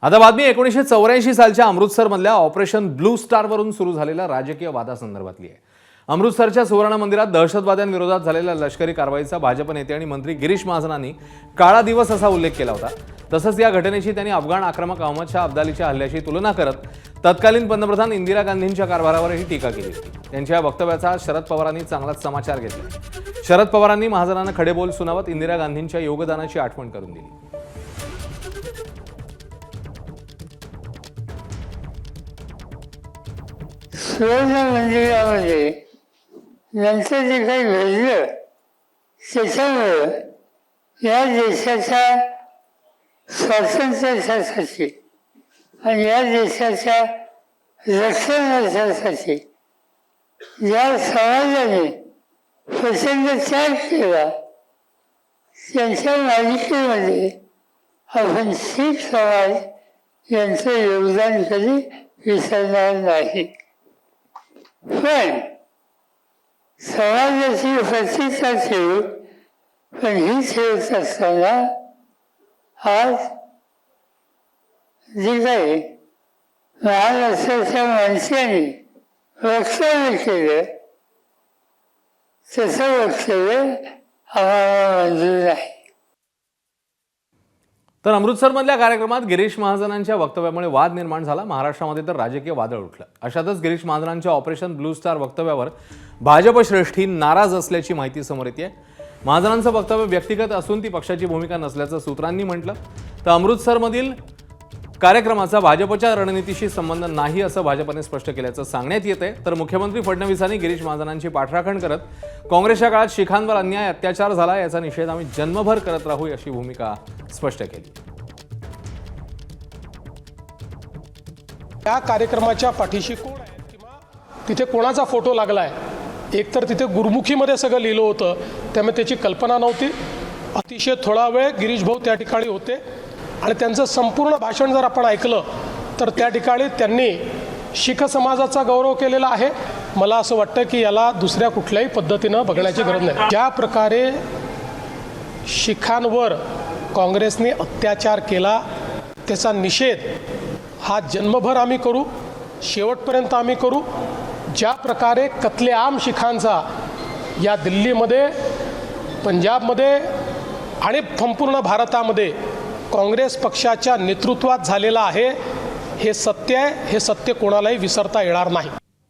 आता बातमी 1984 सालच्या अमृतसरमधल्या ऑपरेशन ब्लू स्टार वरून सुरू झालेल्या राजकीय वादासंदर्भातली आहे। अमृतसरच्या सुवर्ण मंदिरात दहशतवाद्यांविरोधात झालेल्या लष्करी कारवाईचा भाजप नेते आणि मंत्री गिरीश महाजनांनी काळा दिवस असा उल्लेख केला होता। तसंच या घटनेची त्यांनी अफगाण आक्रमक अहमद शाह अब्दालीच्या हल्ल्याशी तुलना करत तत्कालीन पंतप्रधान इंदिरा गांधींच्या कारभारावरही टीका केली होती। त्यांच्या वक्तव्याचा शरद पवारांनी चांगलाच समाचार घेतला। शरद पवारांनी महाजनांना खडे बोल सुनावत इंदिरा गांधींच्या योगदानाची आठवण करून दिली। सुवर्ण मंदिरामध्ये नंतर जे काही घडलं त्याच्यामुळं या देशाच्या स्वातंत्र्यासाठी आणि या देशाच्या रक्षणासाठी या समाजाने प्रचंड त्याग केला त्यांच्या मालिकेमध्ये आपण शीख समाज यांचं योगदान कधी विसरणार नाही। पण समाजाची प्रतिष्ठा ठेवू पण ही ठेवत असताना आज जे काही महाराष्ट्राच्या माणसांनी वक्तव्य केलं तसं वक्तव्य आम्हाला मंजूर नाही। तर अमृतसरमधल्या कार्यक्रमात गिरीश महाजनांच्या वक्तव्यामुळे वाद निर्माण झाला। महाराष्ट्रामध्ये तर राजकीय वादळ उठलं। अशातच गिरीश महाजनांच्या ऑपरेशन ब्लू स्टार वक्तव्यावर भाजप श्रेष्ठी नाराज असल्याची माहिती समोर येते। महाजनांचं वक्तव्य व्यक्तिगत असून ती पक्षाची भूमिका नसल्याचं सूत्रांनी म्हटलं। तर अमृतसरमधील कार्यक्रमाचा भाजपच्या रणनीतीशी संबंध नाही असं भाजपने स्पष्ट केल्याचं सांगण्यात येतंय। तर मुख्यमंत्री फडणवीसांनी गिरीश महाजनांची पाठराखण करत काँग्रेसच्या काळात शिखांवर अन्याय अत्याचार झाला याचा निषेध आम्ही जन्मभर करत राहू अशी भूमिका स्पष्ट केली। या कार्यक्रमाच्या पाठीशी कोण आहे किंवा तिथे कोणाचा फोटो लागलाय, एकतर तिथे गुरुमुखीमध्ये सगळं लिहिलं होतं त्यामुळे त्याची कल्पना नव्हती। अतिशय थोडा वेळ गिरीश भाऊ त्या ठिकाणी होते आणि त्यांचं संपूर्ण भाषण जर आपण ऐकलं तर त्या ठिकाणी त्यांनी शीख समाजाचा गौरव केलेला आहे। मला असं वाटतं की याला दुसऱ्या कुठल्याही पद्धतीनं बघण्याची गरज नाही। ज्या प्रकारे शीखांवर काँग्रेसने अत्याचार केला त्याचा निषेध हा जन्मभर आम्ही करू, शेवटपर्यंत आम्ही करू। ज्या प्रकारे कत्लेआम शीखांचा या दिल्लीमध्ये, पंजाबमध्ये आणि संपूर्ण भारतामध्ये काँग्रेस पक्षाच्या नेतृत्वात झालेला आहे, हे सत्य आहे। हे सत्य कोणालाही विसरता येणार नाही।